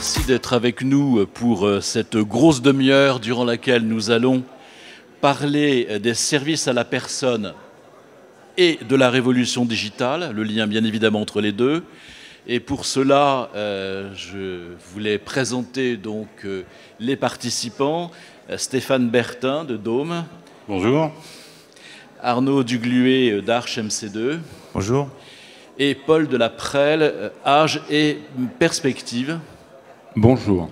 Merci d'être avec nous pour cette grosse demi-heure durant laquelle nous allons parler des services à la personne et de la révolution digitale, le lien bien évidemment entre les deux. Et pour cela, je voulais présenter donc les participants. Stéphane Bertin de Dôme. Bonjour. Arnaud Dugluet d'Arche MC2. Bonjour. Et Paul de la Prelle, Âge et Perspective. Bonjour.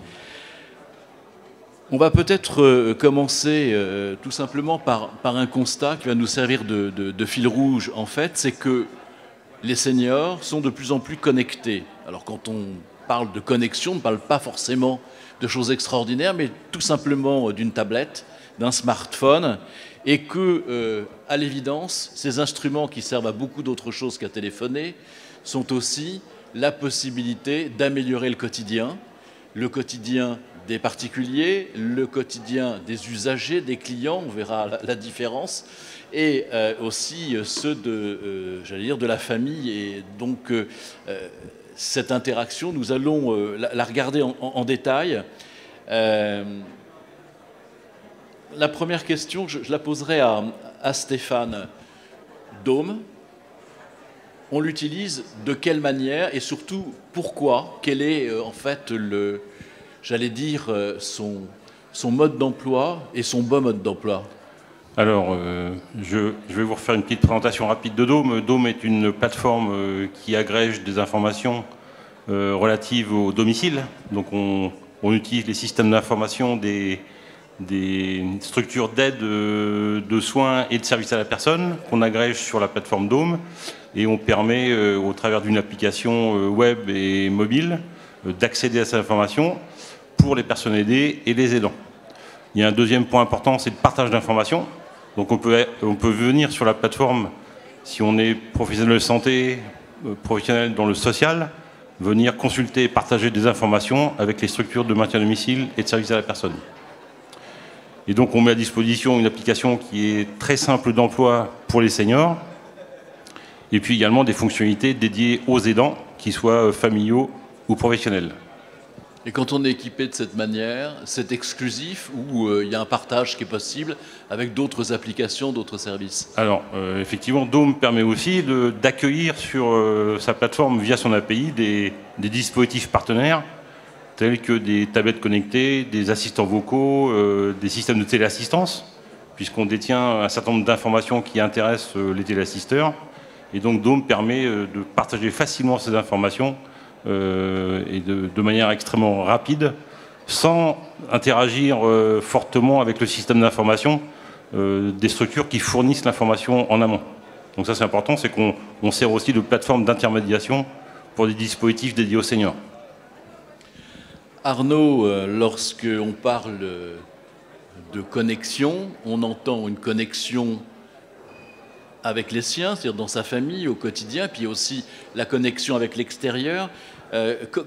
On va peut-être commencer tout simplement par un constat qui va nous servir de fil rouge, en fait, c'est que les seniors sont de plus en plus connectés. Alors quand on parle de connexion, on ne parle pas forcément de choses extraordinaires, mais tout simplement d'une tablette, d'un smartphone, et que, à l'évidence, ces instruments qui servent à beaucoup d'autres choses qu'à téléphoner sont aussi la possibilité d'améliorer le quotidien des particuliers, le quotidien des usagers, des clients, on verra la différence, et aussi ceux de la famille. Et donc, cette interaction, nous allons la regarder en détail. La première question, je la poserai à Stéphane. Dôme, on l'utilise de quelle manière et surtout pourquoi? Quel est en fait son mode d'emploi et son bon mode d'emploi? Alors, je vais vous refaire une petite présentation rapide de Dôme. Dôme est une plateforme qui agrège des informations relatives au domicile. Donc, on utilise les systèmes d'information des structures d'aide de soins et de services à la personne qu'on agrège sur la plateforme Dôme, et on permet, au travers d'une application web et mobile, d'accéder à ces informations pour les personnes aidées et les aidants. Il y a un deuxième point important, c'est le partage d'informations. Donc on peut venir sur la plateforme, si on est professionnel de santé, professionnel dans le social, venir consulter et partager des informations avec les structures de maintien à domicile et de services à la personne. Et donc on met à disposition une application qui est très simple d'emploi pour les seniors, et puis également des fonctionnalités dédiées aux aidants, qu'ils soient familiaux ou professionnels. Et quand on est équipé de cette manière, c'est exclusif ou il y a un partage qui est possible avec d'autres applications, d'autres services? Alors, effectivement, Dôme permet aussi d'accueillir sur sa plateforme, via son API, des dispositifs partenaires, tels que des tablettes connectées, des assistants vocaux, des systèmes de téléassistance, puisqu'on détient un certain nombre d'informations qui intéressent les téléassisteurs. Et donc Dôme permet de partager facilement ces informations et de manière extrêmement rapide, sans interagir fortement avec le système d'information des structures qui fournissent l'information en amont. Donc ça c'est important, c'est qu'on sert aussi de plateforme d'intermédiation pour des dispositifs dédiés aux seniors. Arnaud, lorsqu'on parle de connexion, on entend une connexion avec les siens, c'est-à-dire dans sa famille, au quotidien, puis aussi la connexion avec l'extérieur.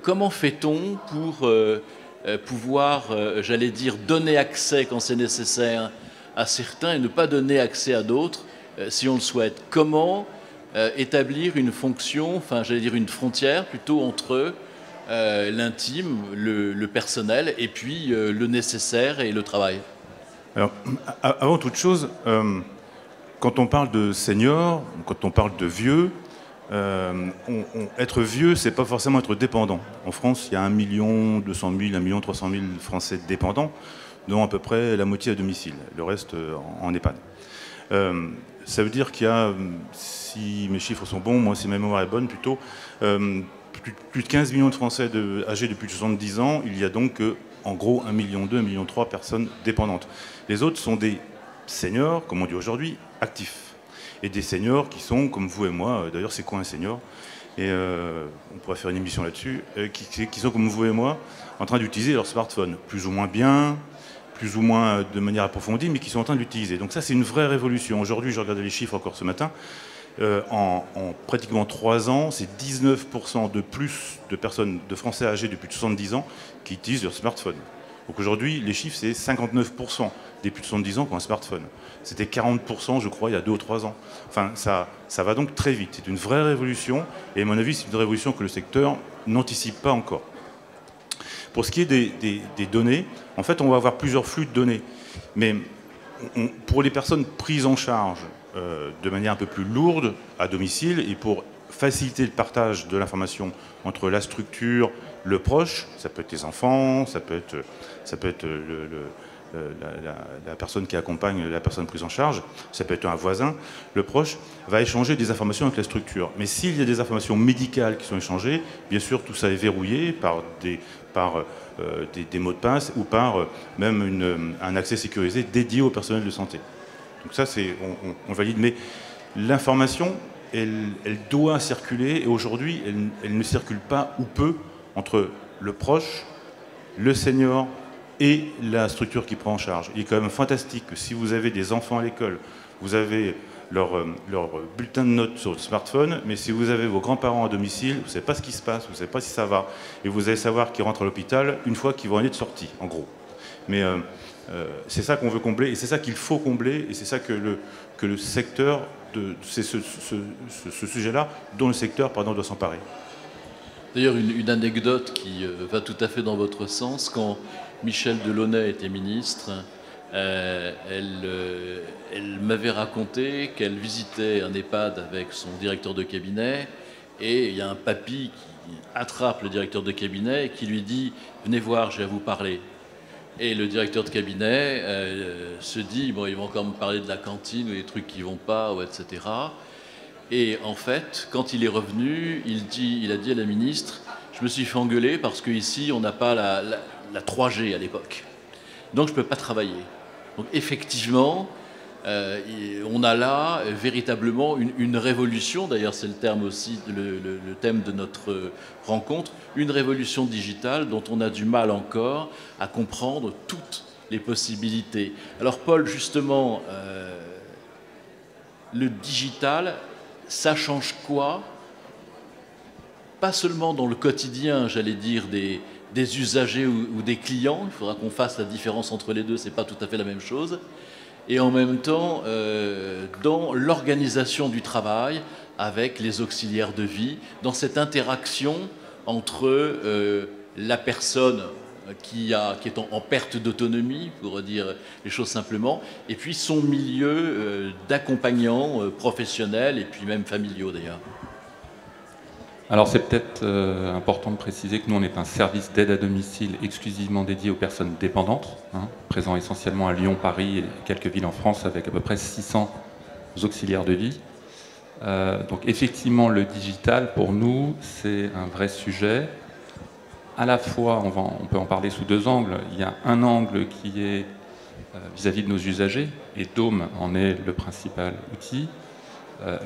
Comment fait-on pour pouvoir, j'allais dire, donner accès quand c'est nécessaire à certains et ne pas donner accès à d'autres si on le souhaite? Comment établir une fonction, enfin j'allais dire une frontière plutôt entre l'intime, le personnel, et puis le nécessaire et le travail? Alors, avant toute chose, quand on parle de seniors, quand on parle de vieux, être vieux, c'est pas forcément être dépendant. En France, il y a 1 200 000, 1 300 000 Français dépendants, dont à peu près la moitié à domicile, le reste en EHPAD. Ça veut dire qu'il y a, si mes chiffres sont bons, moi si ma mémoire est bonne plutôt, plus de 15 millions de Français âgés de plus de 70 ans, il y a donc en gros 1,2 million, 1,3 million de personnes dépendantes. Les autres sont des seniors, comme on dit aujourd'hui, actifs. Et des seniors qui sont, comme vous et moi, d'ailleurs c'est quoi un senior? Et on pourrait faire une émission là-dessus, qui sont comme vous et moi, en train d'utiliser leur smartphone, plus ou moins bien, plus ou moins de manière approfondie, mais qui sont en train d'utiliser. Donc ça c'est une vraie révolution. Aujourd'hui, je regardais les chiffres encore ce matin, en pratiquement 3 ans, c'est 19% de plus de personnes, de Français âgés de plus de 70 ans qui utilisent leur smartphone. Donc aujourd'hui, les chiffres, c'est 59% des plus de 70 ans qui ont un smartphone. C'était 40%, je crois, il y a 2 ou 3 ans. Enfin, ça va donc très vite. C'est une vraie révolution, et à mon avis, c'est une révolution que le secteur n'anticipe pas encore. Pour ce qui est des données, en fait, on va avoir plusieurs flux de données. Mais pour les personnes prises en charge de manière un peu plus lourde à domicile et pour faciliter le partage de l'information entre la structure, le proche, ça peut être les enfants, ça peut être la personne qui accompagne la personne prise en charge, ça peut être un voisin, le proche va échanger des informations avec la structure. Mais s'il y a des informations médicales qui sont échangées, bien sûr tout ça est verrouillé par des mots de passe ou par même un accès sécurisé dédié au personnel de santé. Donc ça, on valide. Mais l'information, elle doit circuler, et aujourd'hui, elle ne circule pas ou peu entre le proche, le senior et la structure qui prend en charge. Il est quand même fantastique que si vous avez des enfants à l'école, vous avez leur bulletin de notes sur le smartphone, mais si vous avez vos grands-parents à domicile, vous ne savez pas ce qui se passe, vous ne savez pas si ça va, et vous allez savoir qu'ils rentrent à l'hôpital une fois qu'ils vont aller de sortie, en gros. Mais c'est ça qu'on veut combler, et c'est ça qu'il faut combler, et c'est ça que le secteur, c'est ce sujet-là dont le secteur doit s'emparer. D'ailleurs, une anecdote qui va tout à fait dans votre sens, quand Michel Delaunay était ministre, elle m'avait raconté qu'elle visitait un EHPAD avec son directeur de cabinet, et il y a un papy qui attrape le directeur de cabinet et qui lui dit « Venez voir, j'ai à vous parler ». Et le directeur de cabinet se dit, bon, ils vont encore me parler de la cantine ou des trucs qui vont pas, ou etc. Et en fait, quand il est revenu, il a dit à la ministre, je me suis fait engueuler parce qu'ici, on n'a pas la 3G à l'époque. Donc, je ne peux pas travailler. Donc, effectivement, on a là véritablement une révolution, d'ailleurs c'est le terme aussi, le thème de notre rencontre, une révolution digitale dont on a du mal encore à comprendre toutes les possibilités. Alors Paul, justement, le digital, ça change quoi? Pas seulement dans le quotidien, j'allais dire, des usagers ou des clients, il faudra qu'on fasse la différence entre les deux, c'est pas tout à fait la même chose, et en même temps dans l'organisation du travail avec les auxiliaires de vie, dans cette interaction entre la personne qui est en perte d'autonomie, pour dire les choses simplement, et puis son milieu d'accompagnants professionnels et puis même familiaux d'ailleurs. Alors c'est peut-être important de préciser que nous on est un service d'aide à domicile exclusivement dédié aux personnes dépendantes, présent essentiellement à Lyon, Paris et quelques villes en France avec à peu près 600 auxiliaires de vie. Donc effectivement le digital pour nous c'est un vrai sujet. À la fois on peut en parler sous deux angles. Il y a un angle qui est vis-à-vis de nos usagers et Dôme en est le principal outil.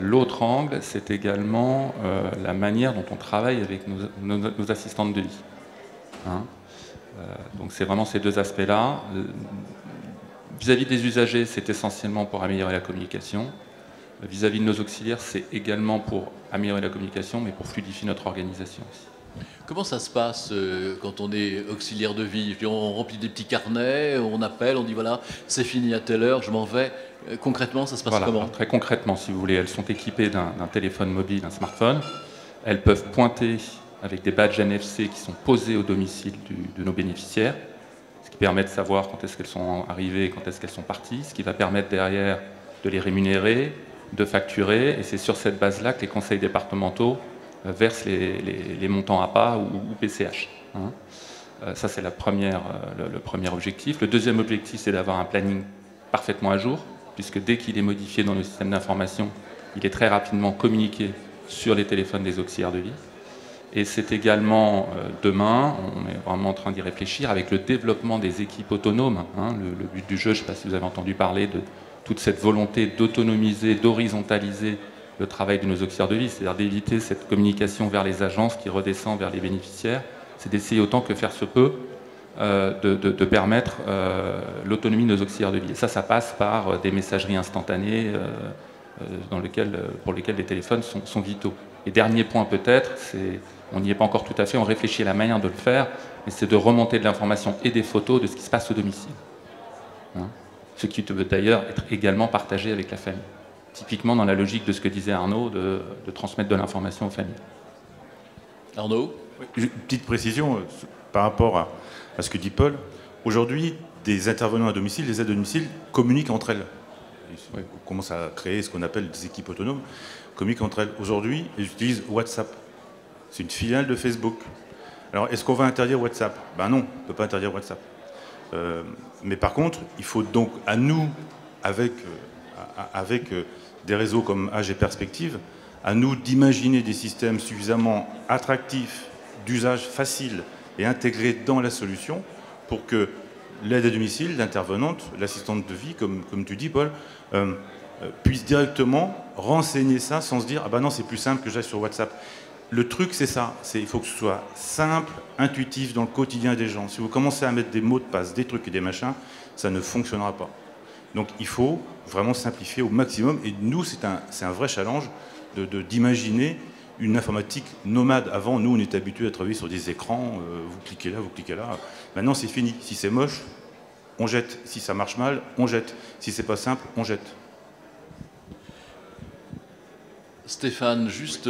L'autre angle, c'est également la manière dont on travaille avec nos assistantes de vie. Donc c'est vraiment ces deux aspects-là. Vis-à-vis des usagers, c'est essentiellement pour améliorer la communication. Vis-à-vis de nos auxiliaires, c'est également pour améliorer la communication, mais pour fluidifier notre organisation aussi. Comment ça se passe quand on est auxiliaire de vie? On remplit des petits carnets, on appelle, on dit voilà, c'est fini à telle heure, je m'en vais. Concrètement, ça se passe comment? Très concrètement, si vous voulez, elles sont équipées d'un téléphone mobile, d'un smartphone. Elles peuvent pointer avec des badges NFC qui sont posés au domicile de nos bénéficiaires, ce qui permet de savoir quand est-ce qu'elles sont arrivées et quand est-ce qu'elles sont parties, ce qui va permettre derrière de les rémunérer, de facturer, et c'est sur cette base-là que les conseils départementaux versent les montants APA ou PCH. Ça, c'est le premier objectif. Le deuxième objectif, c'est d'avoir un planning parfaitement à jour, puisque dès qu'il est modifié dans le système d'information, il est très rapidement communiqué sur les téléphones des auxiliaires de vie. Et c'est également, demain, on est vraiment en train d'y réfléchir, avec le développement des équipes autonomes. Le but du jeu, je ne sais pas si vous avez entendu parler de toute cette volonté d'autonomiser, d'horizontaliser le travail de nos auxiliaires de vie, c'est-à-dire d'éviter cette communication vers les agences qui redescend vers les bénéficiaires. C'est d'essayer autant que faire se peut de permettre l'autonomie de nos auxiliaires de vie. Et ça passe par des messageries instantanées pour lesquelles les téléphones sont vitaux. Et dernier point peut-être, on n'y est pas encore tout à fait, on réfléchit à la manière de le faire, mais c'est de remonter de l'information et des photos de ce qui se passe au domicile. Ce qui peut d'ailleurs être également partagé avec la famille. Typiquement dans la logique de ce que disait Arnaud, de transmettre de l'information aux familles. Arnaud? Une petite précision, par rapport à ce que dit Paul, aujourd'hui, des intervenants à domicile, les aides à domicile, communiquent entre elles. On commence à créer ce qu'on appelle des équipes autonomes, communiquent entre elles. Aujourd'hui, elles utilisent WhatsApp. C'est une filiale de Facebook. Alors, est-ce qu'on va interdire WhatsApp? Ben non, on ne peut pas interdire WhatsApp. Mais par contre, il faut donc, à nous, avec des réseaux comme Âge et Perspective, à nous d'imaginer des systèmes suffisamment attractifs, d'usage facile et intégrés dans la solution pour que l'aide à domicile, l'intervenante, l'assistante de vie, comme tu dis, Paul, puisse directement renseigner ça sans se dire « Ah ben non, c'est plus simple que j'aille sur WhatsApp ». Le truc, c'est ça. Il faut que ce soit simple, intuitif dans le quotidien des gens. Si vous commencez à mettre des mots de passe, des trucs et des machins, ça ne fonctionnera pas. Donc il faut vraiment simplifier au maximum. Et nous, c'est un vrai challenge d'imaginer une informatique nomade. Avant, nous, on était habitués à travailler sur des écrans. Vous cliquez là, vous cliquez là. Maintenant, c'est fini. Si c'est moche, on jette. Si ça marche mal, on jette. Si c'est pas simple, on jette. Stéphane, juste...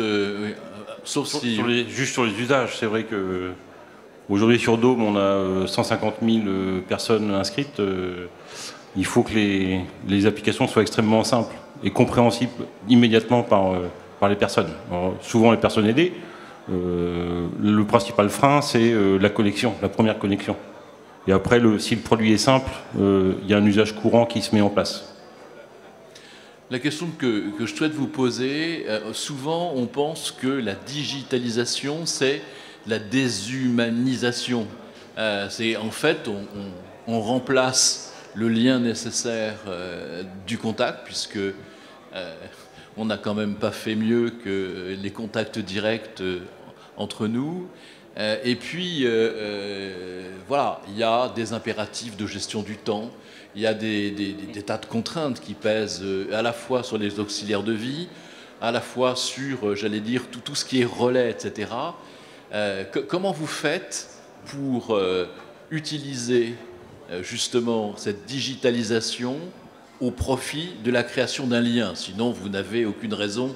sauf si... Juste sur les usages, c'est vrai que aujourd'hui sur Dôme, on a 150 000 personnes inscrites. Il faut que les applications soient extrêmement simples et compréhensibles immédiatement par les personnes. Alors, souvent les personnes aidées, le principal frein, c'est la connexion, la première connexion. Et après, si le produit est simple, il y a un usage courant qui se met en place. La question que je souhaite vous poser, souvent on pense que la digitalisation, c'est la déshumanisation. C'est en fait, on remplace le lien nécessaire du contact, puisque on n'a quand même pas fait mieux que les contacts directs entre nous. Et puis, voilà, il y a des impératifs de gestion du temps. Il y a des tas de contraintes qui pèsent à la fois sur les auxiliaires de vie, à la fois sur, j'allais dire, tout ce qui est relais, etc. Comment vous faites pour utiliser justement cette digitalisation au profit de la création d'un lien? Sinon, vous n'avez aucune raison,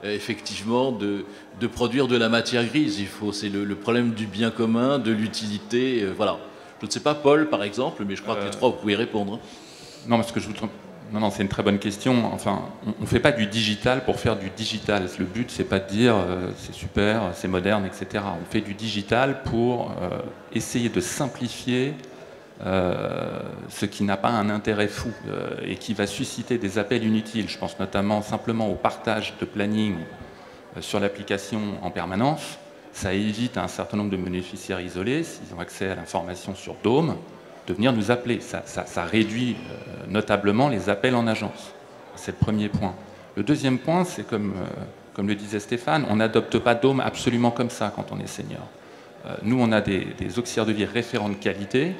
effectivement, de produire de la matière grise. C'est le problème du bien commun, de l'utilité, voilà. Je ne sais pas, Paul, par exemple, mais je crois que les trois, vous pouvez répondre. Non, parce que non, c'est une très bonne question. Enfin, on ne fait pas du digital pour faire du digital. Le but, c'est pas de dire c'est super, c'est moderne, etc. On fait du digital pour essayer de simplifier ce qui n'a pas un intérêt fou et qui va susciter des appels inutiles. Je pense notamment simplement au partage de planning sur l'application en permanence. Ça évite à un certain nombre de bénéficiaires isolés, s'ils ont accès à l'information sur Dôme, de venir nous appeler. Ça réduit notablement les appels en agence. C'est le premier point. Le deuxième point, c'est comme le disait Stéphane, on n'adopte pas Dôme absolument comme ça quand on est senior. Nous, on a des auxiliaires de vie référents de qualité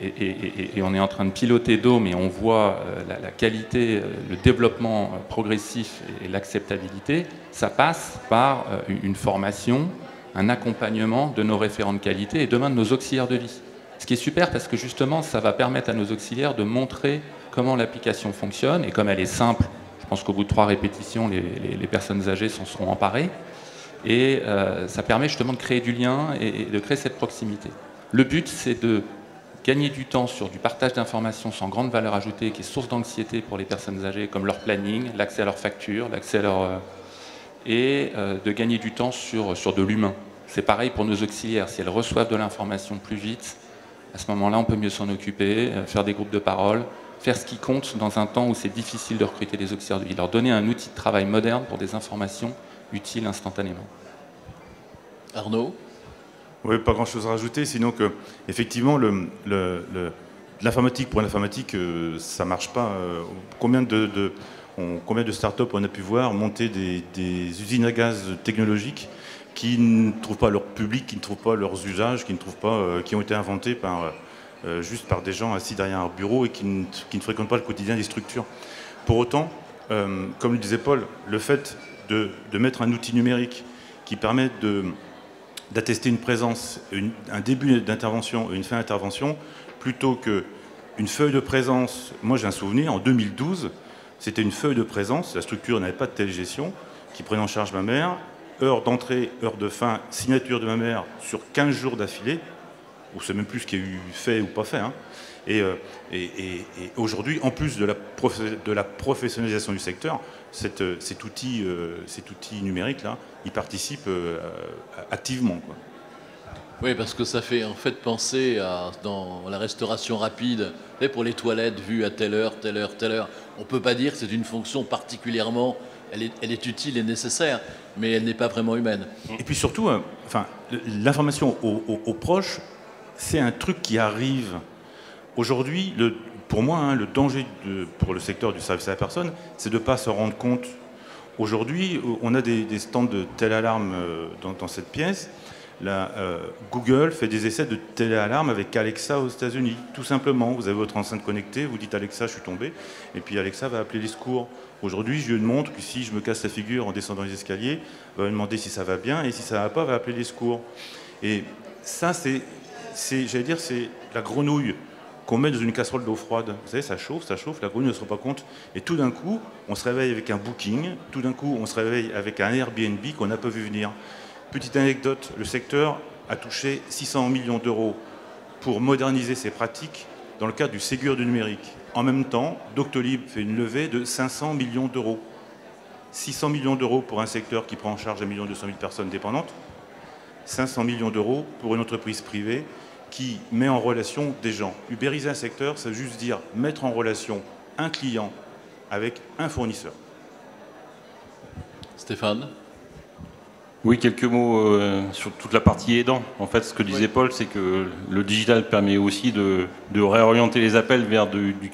et on est en train de piloter Dôme et on voit la qualité, le développement progressif et l'acceptabilité. Ça passe par une formation, un accompagnement de nos référents de qualité et demain de nos auxiliaires de vie. Ce qui est super parce que justement, ça va permettre à nos auxiliaires de montrer comment l'application fonctionne et comme elle est simple, je pense qu'au bout de 3 répétitions, les personnes âgées s'en seront emparées et ça permet justement de créer du lien et de créer cette proximité. Le but, c'est de gagner du temps sur du partage d'informations sans grande valeur ajoutée qui est source d'anxiété pour les personnes âgées comme leur planning, l'accès à leurs factures, l'accès à leur... et de gagner du temps sur de l'humain. C'est pareil pour nos auxiliaires. Si elles reçoivent de l'information plus vite, à ce moment-là, on peut mieux s'en occuper, faire des groupes de parole, faire ce qui compte dans un temps où c'est difficile de recruter des auxiliaires de vie. Leur donner un outil de travail moderne pour des informations utiles instantanément. Arnaud ? Oui, pas grand-chose à rajouter, sinon que, effectivement, l'informatique pour l'informatique, ça marche pas. Combien de startups on a pu voir monter des usines à gaz technologiques qui ne trouvent pas leur public, qui ne trouvent pas leurs usages, qui ont été inventés juste par des gens assis derrière un bureau et qui ne fréquentent pas le quotidien des structures. Pour autant, comme le disait Paul, le fait de mettre un outil numérique qui permet d'attester une présence, un début d'intervention et une fin d'intervention, plutôt qu'une feuille de présence. Moi, j'ai un souvenir, en 2012, c'était une feuille de présence, la structure n'avait pas de télégestion, qui prenait en charge ma mère, heure d'entrée, heure de fin, signature de ma mère sur 15 jours d'affilée. On ne sait même plus ce qui a eu fait ou pas fait. Hein. Et aujourd'hui, en plus de la professionnalisation du secteur, cet outil numérique-là, il participe activement, quoi. Oui, parce que ça fait en fait penser dans la restauration rapide, pour les toilettes vues à telle heure, telle heure, telle heure. On ne peut pas dire que c'est une fonction particulièrement, elle est utile et nécessaire, mais elle n'est pas vraiment humaine. Et puis surtout, l'information aux proches, c'est un truc qui arrive. Aujourd'hui, pour moi, hein, le danger pour le secteur du service à la personne, c'est de ne pas se rendre compte. Aujourd'hui, on a des stands de téléalarme dans cette pièce. Là, Google fait des essais de téléalarme avec Alexa aux États-Unis. Tout simplement, vous avez votre enceinte connectée, vous dites Alexa, je suis tombé, et puis Alexa va appeler les secours. Aujourd'hui, je lui montre que si je me casse la figure en descendant les escaliers, elle va me demander si ça va bien, et si ça ne va pas, elle va appeler les secours. Et ça, j'allais dire, c'est la grenouille qu'on met dans une casserole d'eau froide. Vous savez, ça chauffe, la grenouille ne se rend pas compte. Et tout d'un coup, on se réveille avec un booking, tout d'un coup, on se réveille avec un Airbnb qu'on n'a pas vu venir. Petite anecdote, le secteur a touché 600 millions d'euros pour moderniser ses pratiques dans le cadre du Ségur du numérique. En même temps, Doctolib fait une levée de 500 millions d'euros. 600 millions d'euros pour un secteur qui prend en charge 1 200 000 personnes dépendantes. 500 millions d'euros pour une entreprise privée qui met en relation des gens. Ubériser un secteur, ça veut juste dire mettre en relation un client avec un fournisseur. Stéphane ? Oui, quelques mots sur toute la partie aidant. En fait, ce que disait Paul, c'est que le digital permet aussi de réorienter les appels vers du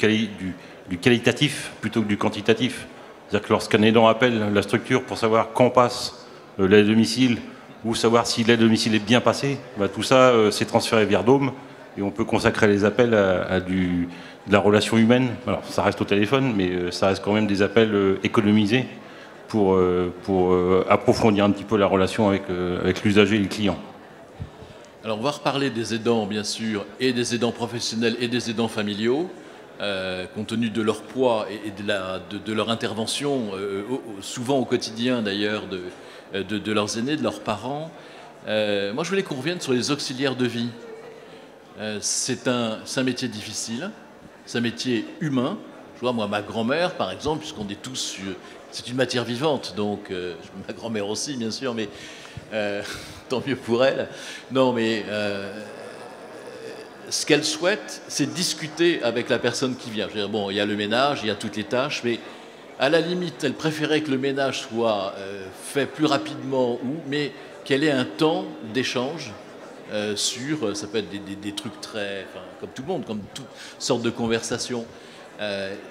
qualitatif plutôt que du quantitatif. C'est-à-dire que lorsqu'un aidant appelle la structure pour savoir quand passe l'aide à domicile ou savoir si l'aide à domicile est bien passée, tout ça c'est transféré vers Dôme et on peut consacrer les appels à de la relation humaine. Alors, ça reste au téléphone, mais ça reste quand même des appels économisés pour approfondir un petit peu la relation avec l'usager et le client. Alors on va reparler des aidants bien sûr, et des aidants professionnels et des aidants familiaux, compte tenu de leur poids et de leur intervention, souvent au quotidien d'ailleurs, de leurs aînés, de leurs parents. Moi je voulais qu'on revienne sur les auxiliaires de vie. C'est un métier difficile, c'est un métier humain. Je vois moi ma grand-mère par exemple, puisqu'on est tous... C'est une matière vivante, donc ma grand-mère aussi, bien sûr, mais tant mieux pour elle. Non, mais ce qu'elle souhaite, c'est discuter avec la personne qui vient. Je veux dire, bon, il y a le ménage, il y a toutes les tâches, mais à la limite, elle préférait que le ménage soit fait plus rapidement, mais qu'elle ait un temps d'échange sur, ça peut être des trucs très, enfin, comme tout le monde, comme toutes sortes de conversations.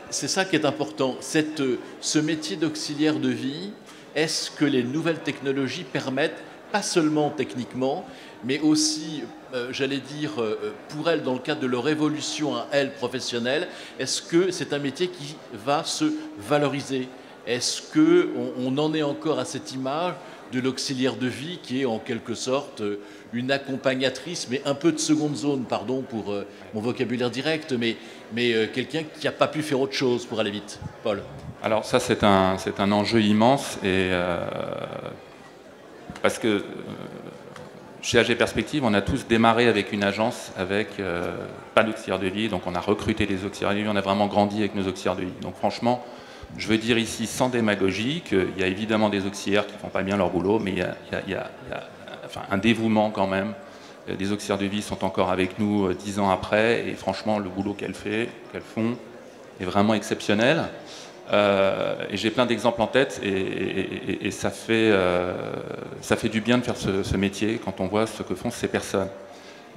C'est ça qui est important. Ce métier d'auxiliaire de vie, est-ce que les nouvelles technologies permettent, pas seulement techniquement, mais aussi, j'allais dire, pour elles, dans le cadre de leur évolution à elles professionnelle, est-ce que c'est un métier qui va se valoriser? Est-ce qu'on en est encore à cette image de l'auxiliaire de vie qui est en quelque sorte une accompagnatrice, mais un peu de seconde zone, pardon pour mon vocabulaire direct, mais quelqu'un qui n'a pas pu faire autre chose pour aller vite. Paul. Alors ça, c'est un enjeu immense, et parce que chez AG Perspective, on a tous démarré avec une agence avec pas d'auxiliaire de vie, donc on a recruté des auxiliaires de vie, on a vraiment grandi avec nos auxiliaires de vie. Donc franchement, je veux dire ici sans démagogie qu'il y a évidemment des auxiliaires qui ne font pas bien leur boulot, mais il y a enfin, un dévouement quand même. Les auxiliaires de vie sont encore avec nous 10 ans après, et franchement, le boulot qu'elles font est vraiment exceptionnel. Et j'ai plein d'exemples en tête, et ça fait du bien de faire ce métier quand on voit ce que font ces personnes.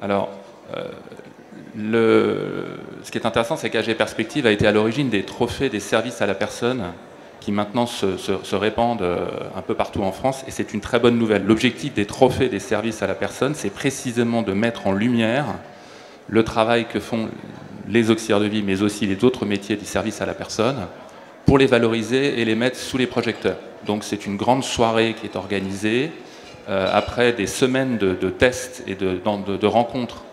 Alors, ce qui est intéressant, c'est qu'AG Perspective a été à l'origine des trophées des services à la personne qui maintenant se répandent un peu partout en France, et c'est une très bonne nouvelle. L'objectif des trophées des services à la personne, c'est précisément de mettre en lumière le travail que font les auxiliaires de vie, mais aussi les autres métiers du service à la personne, pour les valoriser et les mettre sous les projecteurs. Donc c'est une grande soirée qui est organisée, après des semaines de tests et de rencontres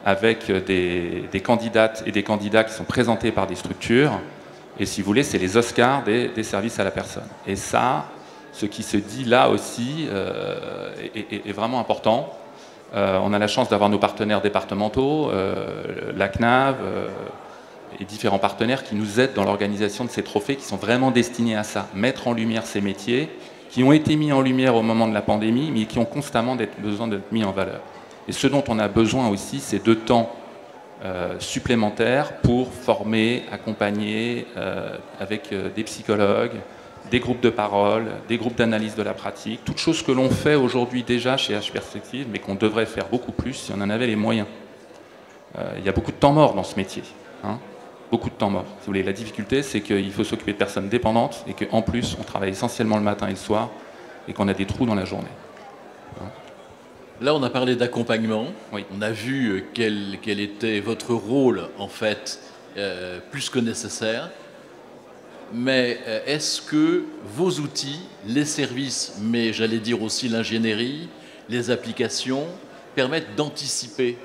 avec des candidates et des candidats qui sont présentés par des structures. Et si vous voulez, c'est les Oscars des services à la personne. Et ça, ce qui se dit là aussi est vraiment important. On a la chance d'avoir nos partenaires départementaux, la CNAV et différents partenaires qui nous aident dans l'organisation de ces trophées qui sont vraiment destinés à ça, mettre en lumière ces métiers qui ont été mis en lumière au moment de la pandémie, mais qui ont constamment besoin d'être mis en valeur. Et ce dont on a besoin aussi, c'est de temps supplémentaires pour former, accompagner avec des psychologues, des groupes de parole, des groupes d'analyse de la pratique, toutes choses que l'on fait aujourd'hui déjà chez H Perspective, mais qu'on devrait faire beaucoup plus si on en avait les moyens. Il y a beaucoup de temps mort dans ce métier, hein, beaucoup de temps mort. Si vous voulez, la difficulté, c'est qu'il faut s'occuper de personnes dépendantes et qu'en plus, on travaille essentiellement le matin et le soir et qu'on a des trous dans la journée. Là, on a parlé d'accompagnement. Oui. On a vu quel était votre rôle, en fait, plus que nécessaire. Mais est-ce que vos outils, les services, mais j'allais dire aussi l'ingénierie, les applications, permettent d'anticiper?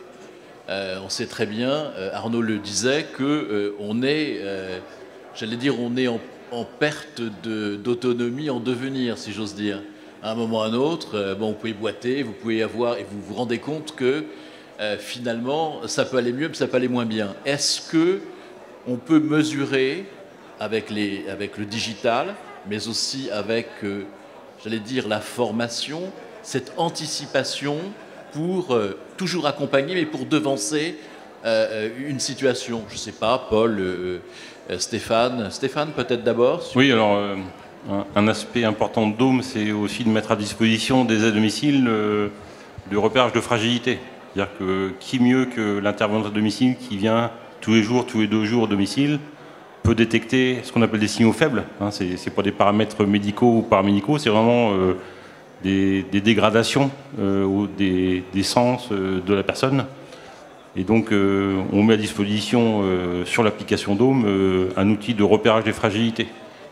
On sait très bien, Arnaud le disait, qu'on est, j'allais dire, on est en perte d'autonomie, en devenir, si j'ose dire. À un moment ou à un autre, bon, vous pouvez boiter, vous pouvez avoir, et vous vous rendez compte que finalement, ça peut aller mieux, mais ça peut aller moins bien. Est-ce que on peut mesurer avec le digital, mais aussi avec, j'allais dire, la formation, cette anticipation pour toujours accompagner, mais pour devancer une situation? Je ne sais pas, Paul, Stéphane. Stéphane, peut-être d'abord. Oui, alors... Un aspect important de Dôme, c'est aussi de mettre à disposition des aides à domicile du repérage de fragilité. C'est-à-dire que qui mieux que l'intervenant à domicile qui vient tous les jours, tous les 2 jours au domicile, peut détecter ce qu'on appelle des signaux faibles. Hein, c'est pas des paramètres médicaux ou paramédicaux, c'est vraiment des dégradations des sens de la personne. Et donc on met à disposition sur l'application Dôme un outil de repérage des fragilités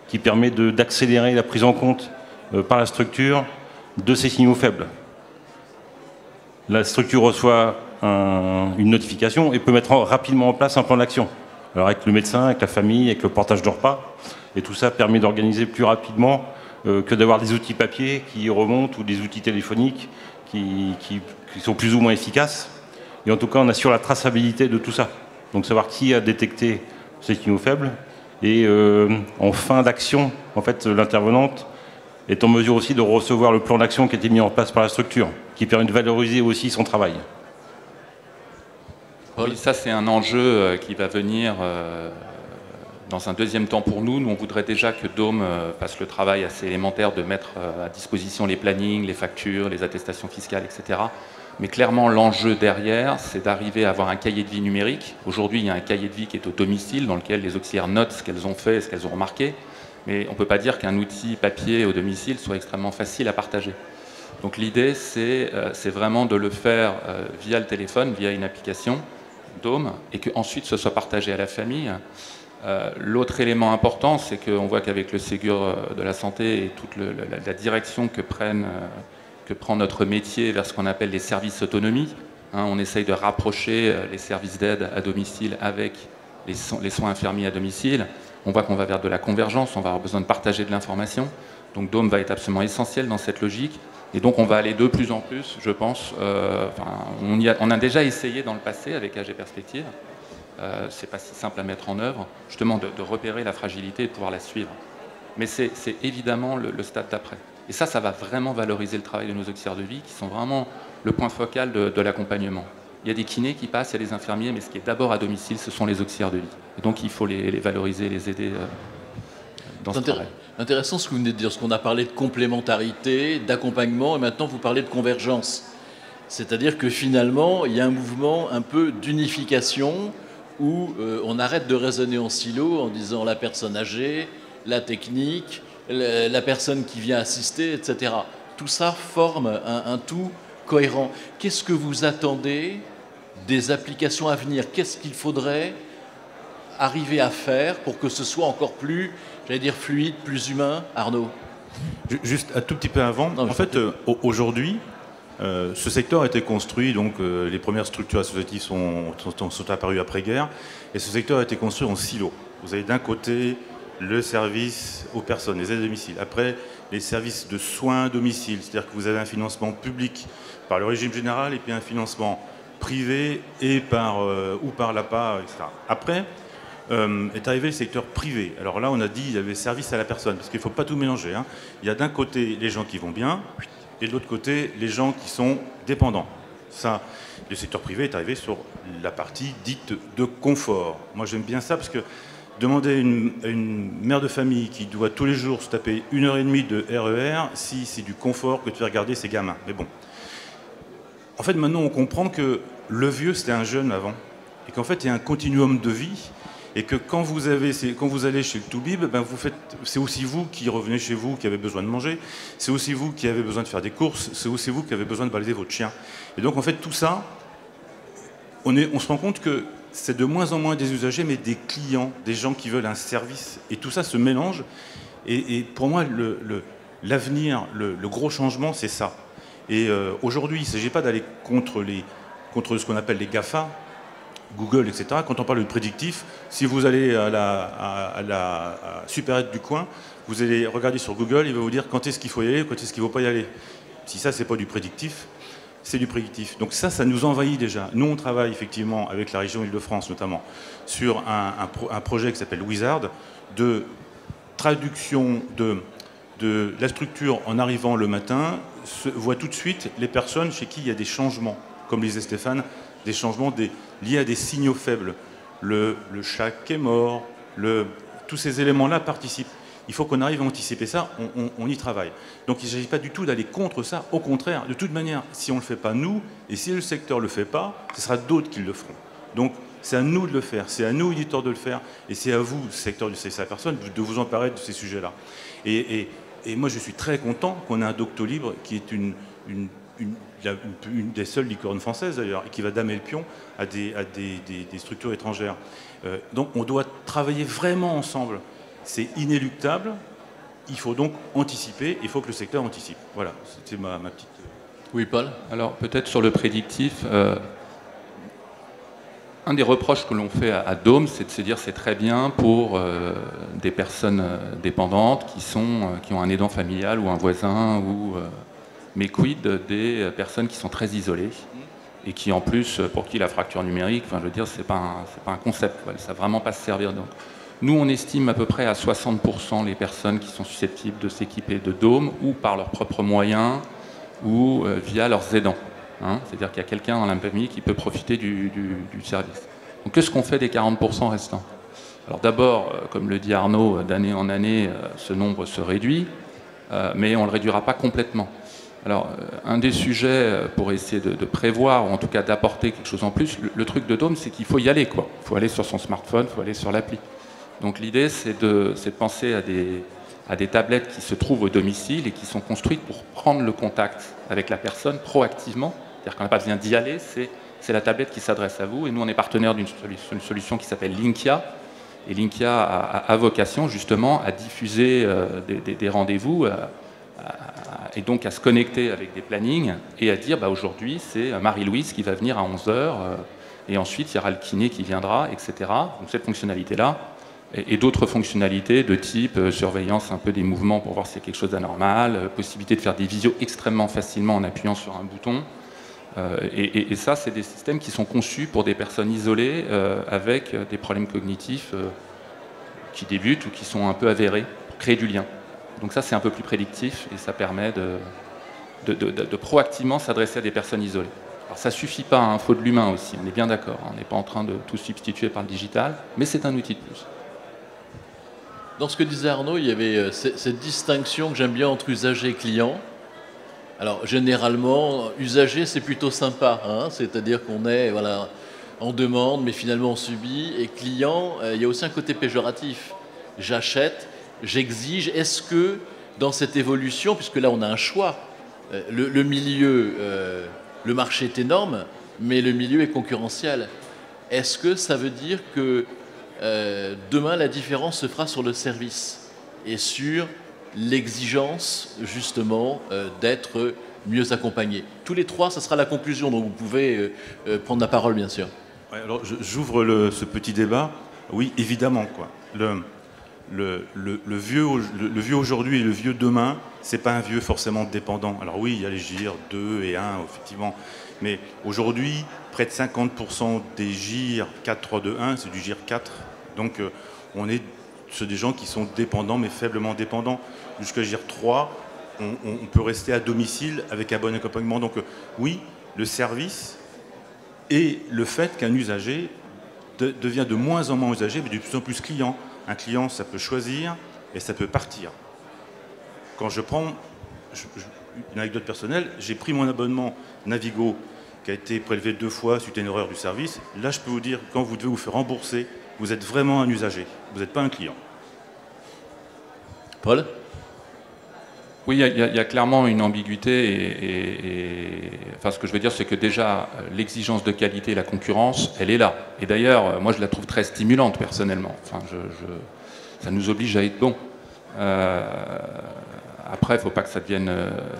qui permet d'accélérer la prise en compte par la structure de ces signaux faibles. La structure reçoit une notification et peut mettre rapidement en place un plan d'action. Alors avec le médecin, avec la famille, avec le portage de repas. Et tout ça permet d'organiser plus rapidement que d'avoir des outils papier qui remontent ou des outils téléphoniques qui sont plus ou moins efficaces. Et en tout cas, on assure la traçabilité de tout ça. Donc savoir qui a détecté ces signaux faibles. Et en fin d'action, en fait, l'intervenante est en mesure aussi de recevoir le plan d'action qui a été mis en place par la structure, qui permet de valoriser aussi son travail. Oui, ça c'est un enjeu qui va venir dans un deuxième temps pour nous. Nous, on voudrait déjà que Dôme fasse le travail assez élémentaire de mettre à disposition les plannings, les factures, les attestations fiscales, etc. Mais clairement, l'enjeu derrière, c'est d'arriver à avoir un cahier de vie numérique. Aujourd'hui, il y a un cahier de vie qui est au domicile, dans lequel les auxiliaires notent ce qu'elles ont fait, ce qu'elles ont remarqué. Mais on ne peut pas dire qu'un outil papier au domicile soit extrêmement facile à partager. Donc l'idée, c'est vraiment de le faire via le téléphone, via une application, Dôme, et qu'ensuite ce soit partagé à la famille. L'autre élément important, c'est qu'on voit qu'avec le Ségur de la santé et toute la direction que prend notre métier vers ce qu'on appelle les services autonomie. Hein, on essaye de rapprocher les services d'aide à domicile avec les soins infirmiers à domicile. On voit qu'on va vers de la convergence, on va avoir besoin de partager de l'information. Donc Dôme va être absolument essentiel dans cette logique. Et donc on va aller de plus en plus, je pense. On a déjà essayé dans le passé avec AG Perspective. C'est pas si simple à mettre en œuvre, justement de repérer la fragilité et de pouvoir la suivre. Mais c'est évidemment le stade d'après. Et ça va vraiment valoriser le travail de nos auxiliaires de vie, qui sont vraiment le point focal de l'accompagnement. Il y a des kinés qui passent, il y a des infirmiers, mais ce qui est d'abord à domicile, ce sont les auxiliaires de vie. Et donc il faut les valoriser, les aider dans ce travail. Intéressant ce que vous venez de dire, parce qu'on a parlé de complémentarité, d'accompagnement, et maintenant vous parlez de convergence. C'est-à-dire que finalement, il y a un mouvement un peu d'unification, où on arrête de raisonner en silo en disant la personne âgée, la technique, la personne qui vient assister, etc. Tout ça forme un tout cohérent. Qu'est-ce que vous attendez des applications à venir? Qu'est-ce qu'il faudrait arriver à faire pour que ce soit encore plus, j'allais dire, fluide, plus humain, Arnaud? Juste un tout petit peu avant. En fait, aujourd'hui, ce secteur a été construit, donc les premières structures associatives sont apparues après-guerre, et ce secteur a été construit en silo. Vous avez d'un côté le service aux personnes, les aides à domicile. Après, les services de soins à domicile, c'est-à-dire que vous avez un financement public par le régime général et puis un financement privé et ou par l'APA, etc. Après, est arrivé le secteur privé. Alors là, on a dit qu'il y avait service à la personne, parce qu'il ne faut pas tout mélanger, hein. Il y a d'un côté les gens qui vont bien, et de l'autre côté les gens qui sont dépendants. Ça, le secteur privé est arrivé sur la partie dite de confort. Moi, j'aime bien ça, parce que demander à une mère de famille qui doit tous les jours se taper 1h30 de RER, si c'est du confort que de faire garder ses gamins. Mais bon. En fait, maintenant, on comprend que le vieux, c'était un jeune avant. Et qu'en fait, il y a un continuum de vie. Et que quand vous allez chez le Toubib, ben c'est aussi vous qui revenez chez vous, qui avez besoin de manger. C'est aussi vous qui avez besoin de faire des courses. C'est aussi vous qui avez besoin de balader votre chien. Et donc, en fait, tout ça, on se rend compte que c'est de moins en moins des usagers, mais des clients, des gens qui veulent un service. Et tout ça se mélange. Et pour moi, l'avenir, le gros changement, c'est ça. Et aujourd'hui, il ne s'agit pas d'aller contre ce qu'on appelle les GAFA, Google, etc. Quand on parle de prédictif, si vous allez à la supérette du coin, vous allez regarder sur Google, il va vous dire quand est-ce qu'il faut y aller, quand est-ce qu'il ne faut pas y aller. Si ça, c'est pas du prédictif, c'est du prédictif. Donc ça nous envahit déjà. Nous, on travaille effectivement avec la région Île-de-France notamment sur un projet qui s'appelle Wizard, de traduction de la structure en arrivant le matin, voit tout de suite les personnes chez qui il y a des changements, comme disait Stéphane, des changements liés à des signaux faibles. Le chat qui est mort, tous ces éléments-là participent. Il faut qu'on arrive à anticiper ça, on y travaille. Donc il ne s'agit pas du tout d'aller contre ça, au contraire, de toute manière, si on ne le fait pas nous, et si le secteur ne le fait pas, ce sera d'autres qui le feront. Donc c'est à nous de le faire, c'est à nous, éditeurs, de le faire, et c'est à vous, secteur du service à la personne, de vous emparer de ces sujets-là. Et moi je suis très content qu'on ait un Doctolib qui est une des seules licornes françaises d'ailleurs, et qui va damer le pion à des structures étrangères. Donc on doit travailler vraiment ensemble. C'est inéluctable. Il faut donc anticiper. Il faut que le secteur anticipe. Voilà, c'était ma petite... Oui, Paul. Alors peut-être sur le prédictif, un des reproches que l'on fait à Dôme, c'est de se dire c'est très bien pour des personnes dépendantes qui ont un aidant familial ou un voisin ou... mais quid des personnes qui sont très isolées et qui, en plus, pour qui la fracture numérique, enfin, je veux dire, c'est pas un concept, quoi. Ça ne va vraiment pas se servir. Donc, nous, on estime à peu près à 60% les personnes qui sont susceptibles de s'équiper de Dôme, ou par leurs propres moyens, ou via leurs aidants. Hein. C'est-à-dire qu'il y a quelqu'un dans la famille qui peut profiter du service. Donc, qu'est-ce qu'on fait des 40% restants? Alors d'abord, comme le dit Arnaud, d'année en année, ce nombre se réduit, mais on ne le réduira pas complètement. Alors, un des sujets pour essayer de prévoir, ou en tout cas d'apporter quelque chose en plus, le truc de Dôme, c'est qu'il faut y aller, quoi. Il faut aller sur son smartphone, il faut aller sur l'appli. Donc l'idée, c'est de penser à des tablettes qui se trouvent au domicile et qui sont construites pour prendre le contact avec la personne proactivement. C'est-à-dire qu'on n'a pas besoin d'y aller, c'est la tablette qui s'adresse à vous. Et nous, on est partenaire d'une solution qui s'appelle Linkia. Et Linkia a vocation, justement, à diffuser des rendez-vous, et donc à se connecter avec des plannings et à dire bah, aujourd'hui c'est Marie-Louise qui va venir à 11h et ensuite il y aura le kiné qui viendra, etc. Donc cette fonctionnalité-là et d'autres fonctionnalités de type surveillance un peu des mouvements pour voir s'il y a quelque chose d'anormal, possibilité de faire des visios extrêmement facilement en appuyant sur un bouton. Et ça, c'est des systèmes qui sont conçus pour des personnes isolées avec des problèmes cognitifs qui débutent ou qui sont un peu avérés pour créer du lien. Donc ça, c'est un peu plus prédictif et ça permet de proactivement s'adresser à des personnes isolées. Alors ça ne suffit pas, il faut de l'humain aussi, on est bien d'accord. On n'est pas en train de tout substituer par le digital, mais c'est un outil de plus. Dans ce que disait Arnaud, il y avait cette distinction que j'aime bien entre usager et client. Alors généralement, usager, c'est plutôt sympa, hein, c'est-à-dire qu'on est en demande, mais finalement on subit. Et client, il y a aussi un côté péjoratif. J'achète, j'exige. Est-ce que dans cette évolution, puisque là on a un choix, le milieu, le marché est énorme, mais le milieu est concurrentiel. Est-ce que ça veut dire que demain la différence se fera sur le service et sur l'exigence justement d'être mieux accompagné? Tous les trois, ça sera la conclusion, donc vous pouvez prendre la parole bien sûr. Ouais, alors j'ouvre ce petit débat. Oui, évidemment, quoi. le vieux aujourd'hui et le vieux demain, c'est pas un vieux forcément dépendant. Alors oui, il y a les GIR 2 et 1, effectivement. Mais aujourd'hui, près de 50% des GIR 4, 3, 2, 1, c'est du GIR 4. Donc c'est des gens qui sont dépendants, mais faiblement dépendants. Jusqu'à GIR 3, on peut rester à domicile avec un bon accompagnement. Donc oui, le service et le fait qu'un usager devient de moins en moins usager, mais de plus en plus client. Un client, ça peut choisir et ça peut partir. Quand je prends une anecdote personnelle, j'ai pris mon abonnement Navigo qui a été prélevé 2 fois suite à une erreur du service. Là, je peux vous dire, quand vous devez vous faire rembourser, vous êtes vraiment un usager, vous n'êtes pas un client. Paul ? Oui, il y a clairement une ambiguïté enfin, ce que je veux dire, c'est que déjà, l'exigence de qualité et la concurrence, elle est là. Et d'ailleurs, moi, je la trouve très stimulante, personnellement. Enfin, ça nous oblige à être bon. Après, il ne faut pas que ça devienne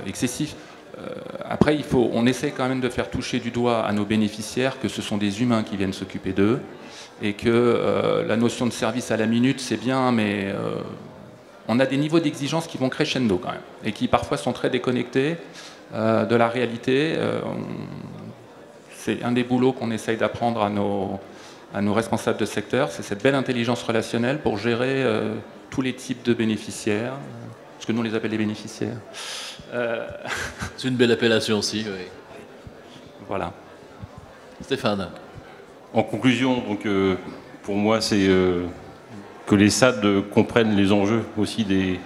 excessif. Après, on essaie quand même de faire toucher du doigt à nos bénéficiaires que ce sont des humains qui viennent s'occuper d'eux et que la notion de service à la minute, c'est bien, mais... on a des niveaux d'exigence qui vont crescendo quand même, et qui parfois sont très déconnectés de la réalité. C'est un des boulots qu'on essaye d'apprendre à nos responsables de secteur, c'est cette belle intelligence relationnelle pour gérer tous les types de bénéficiaires, parce que nous on les appelle les bénéficiaires. C'est une belle appellation aussi, oui. Voilà. Stéphane. En conclusion, donc, pour moi, c'est... que les SAD comprennent les enjeux aussi des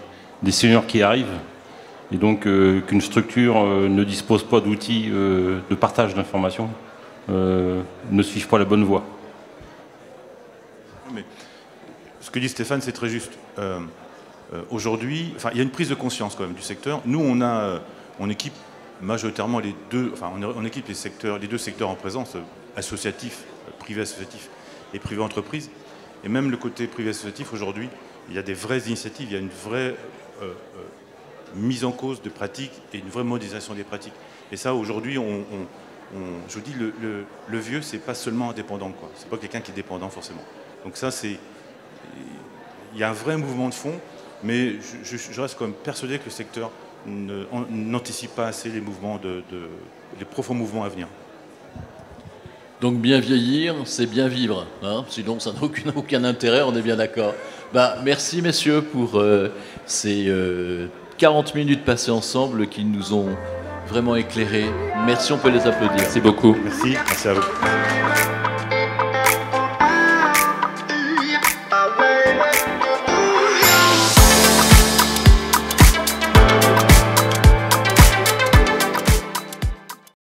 seniors qui arrivent, et donc qu'une structure ne dispose pas d'outils de partage d'informations, ne suivent pas la bonne voie. Mais ce que dit Stéphane, c'est très juste. Aujourd'hui, il y a une prise de conscience quand même du secteur. Nous, on équipe majoritairement les deux secteurs en présence, associatif, privé associatif et privé entreprise. Et même le côté privé associatif, aujourd'hui, il y a des vraies initiatives, il y a une vraie mise en cause de pratiques et une vraie modélisation des pratiques. Et ça, aujourd'hui, je vous dis, le vieux, c'est pas seulement un dépendant, quoi. C'est pas quelqu'un qui est dépendant, forcément. Donc ça, il y a un vrai mouvement de fond, mais je reste quand même persuadé que le secteur n'anticipe pas assez les profonds mouvements à venir. Donc bien vieillir, c'est bien vivre, hein, sinon ça n'a aucun intérêt, on est bien d'accord. Merci messieurs pour ces 40 minutes passées ensemble qui nous ont vraiment éclairés. Merci, on peut les applaudir. Merci beaucoup. Merci à vous.